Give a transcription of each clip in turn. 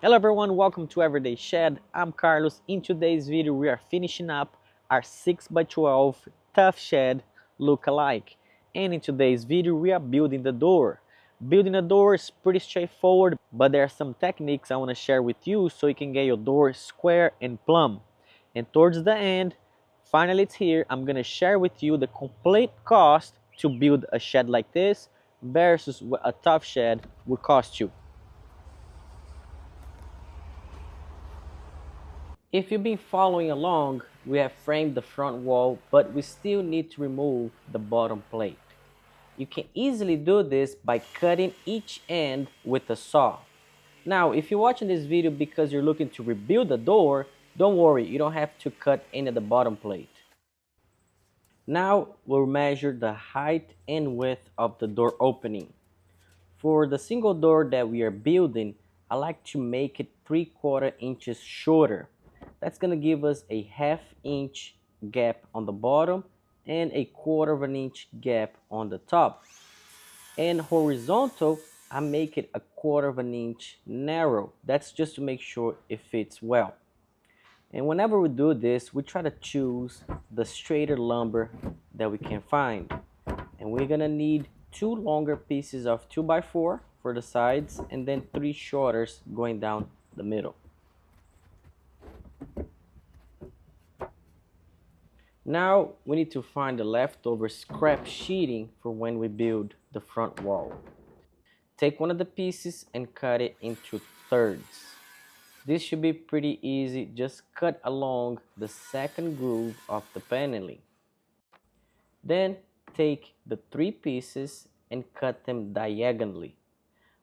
Hello everyone, welcome to Everyday Shed. I'm Carlos. In today's video we are finishing up our 6x12 tough shed look-alike. And in today's video we are building the door. Building a door is pretty straightforward, but there are some techniques I want to share with you so you can get your door square and plumb. And towards the end, finally it's here, I'm going to share with you the complete cost to build a shed like this versus what a tough shed would cost you. If you've been following along, we have framed the front wall, but we still need to remove the bottom plate. You can easily do this by cutting each end with a saw. Now, if you're watching this video because you're looking to rebuild the door, don't worry, you don't have to cut any of the bottom plate. Now, we'll measure the height and width of the door opening. For the single door that we are building, I like to make it 3/4 inches shorter. That's going to give us a 1/2 inch gap on the bottom and a 1/4 of an inch gap on the top. And horizontal, I make it a 1/4 of an inch narrow. That's just to make sure it fits well. And whenever we do this, we try to choose the straighter lumber that we can find. And we're going to need 2 longer pieces of 2x4 for the sides and then 3 shorters going down the middle. Now we need to find the leftover scrap sheeting for when we build the front wall. Take one of the pieces and cut it into thirds. This should be pretty easy, just cut along the second groove of the paneling. Then take the 3 pieces and cut them diagonally.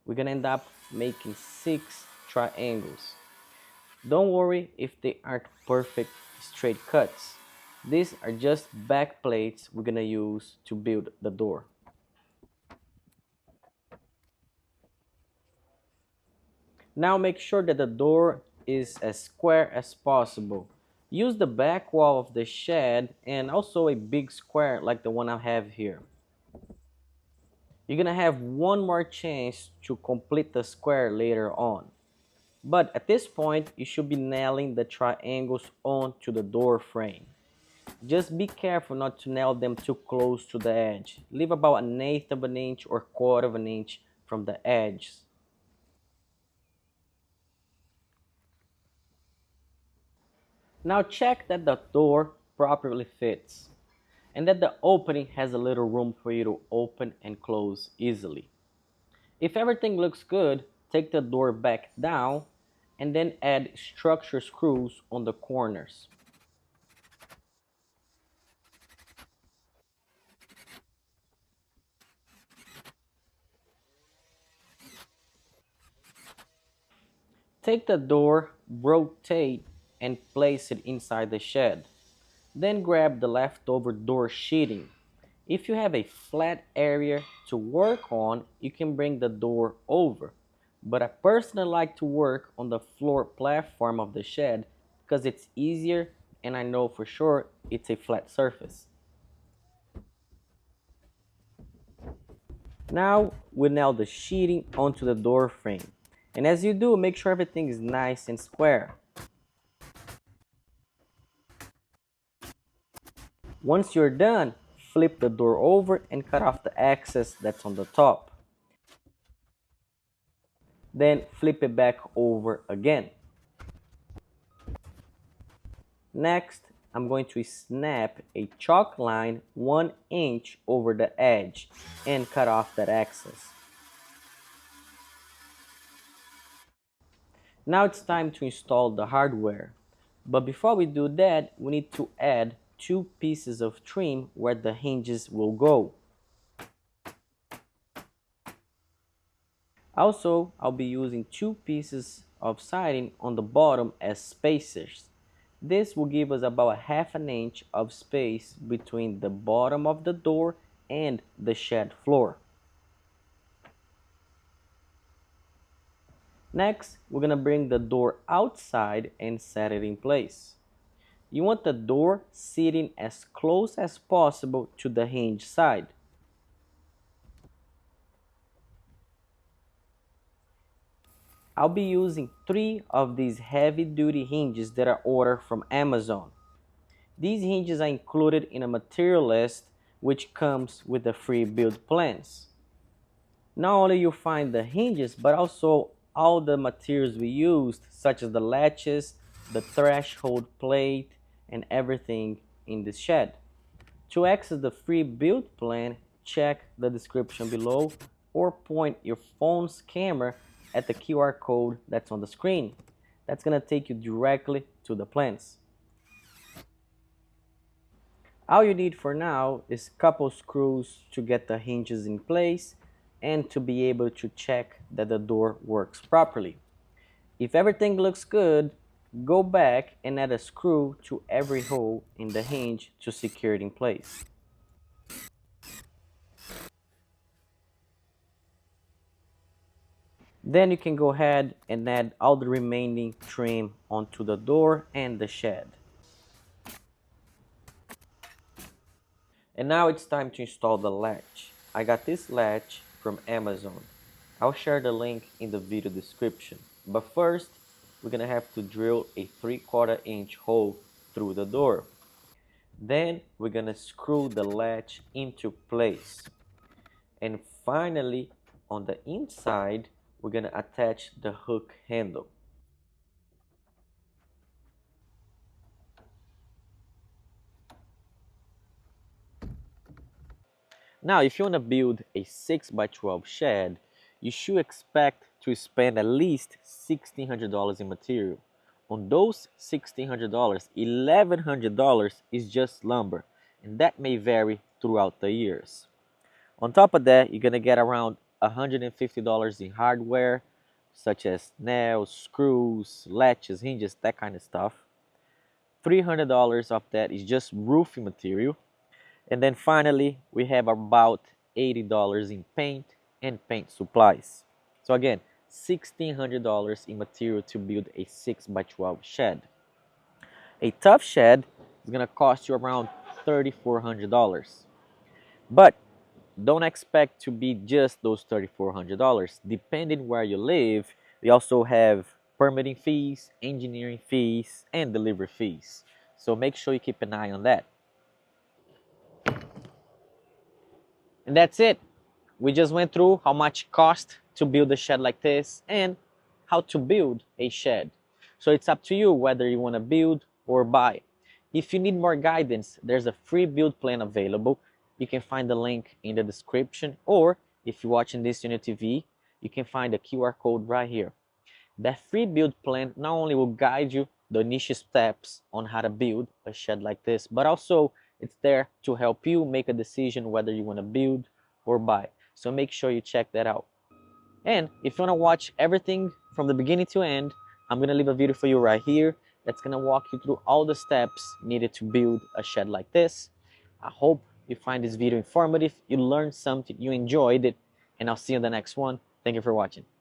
We're gonna end up making 6 triangles. Don't worry if they aren't perfect straight cuts. These are just back plates we're gonna use to build the door. Now make sure that the door is as square as possible. Use the back wall of the shed and also a big square like the one I have here. You're gonna have one more chance to complete the square later on. But at this point, you should be nailing the triangles onto the door frame. Just be careful not to nail them too close to the edge. Leave about 1/8 of an inch or 1/4 of an inch from the edges. Now check that the door properly fits and that the opening has a little room for you to open and close easily. If everything looks good, take the door back down and then add structure screws on the corners. Take the door, rotate, and place it inside the shed. Then grab the leftover door sheeting. If you have a flat area to work on, you can bring the door over. But I personally like to work on the floor platform of the shed because it's easier and I know for sure it's a flat surface. Now we nail the sheeting onto the door frame. And as you do, make sure everything is nice and square. Once you're done, flip the door over and cut off the excess that's on the top. Then flip it back over again. Next, I'm going to snap a chalk line 1 inch over the edge and cut off that excess. Now it's time to install the hardware. But before we do that, we need to add 2 pieces of trim where the hinges will go. Also, I'll be using 2 pieces of siding on the bottom as spacers. This will give us about 1/2 an inch of space between the bottom of the door and the shed floor. Next, we're going to bring the door outside and set it in place. You want the door sitting as close as possible to the hinge side. I'll be using 3 of these heavy-duty hinges that are ordered from Amazon. These hinges are included in a material list which comes with the free build plans. Not only you find the hinges, but also all the materials we used, such as the latches, the threshold plate, and everything in this shed. To access the free build plan, check the description below or point your phone's camera at the QR code that's on the screen. That's going to take you directly to the plans. All you need for now is a couple screws to get the hinges in place and to be able to check that the door works properly. If everything looks good, go back and add a screw to every hole in the hinge to secure it in place. Then you can go ahead and add all the remaining trim onto the door and the shed. And now it's time to install the latch. I got this latch from Amazon. I'll share the link in the video description. But first, we're gonna have to drill a 3/4 inch hole through the door. Then we're gonna screw the latch into place. And finally, on the inside, we're gonna attach the hook handle. Now, if you want to build a 6x12 shed, you should expect to spend at least $1,600 in material. On those $1,600, $1,100 is just lumber, and that may vary throughout the years. On top of that, you're going to get around $150 in hardware, such as nails, screws, latches, hinges, that kind of stuff. $300 of that is just roofing material. And then finally, we have about $80 in paint and paint supplies. So again, $1,600 in material to build a 6x12 shed. A tough shed is going to cost you around $3,400. But don't expect to be just those $3,400. Depending where you live, we also have permitting fees, engineering fees, and delivery fees. So make sure you keep an eye on that. And that's it. We just went through how much it costs to build a shed like this and how to build a shed. So it's up to you whether you want to build or buy. If you need more guidance, there's a free build plan available. You can find the link in the description, or if you're watching this on your TV, you can find the QR code right here. That free build plan not only will guide you the initial steps on how to build a shed like this, but also it's there to help you make a decision whether you want to build or buy. So make sure you check that out. And if you want to watch everything from the beginning to end, I'm going to leave a video for you right here that's going to walk you through all the steps needed to build a shed like this. I hope you find this video informative, you learned something, you enjoyed it, and I'll see you in the next one. Thank you for watching.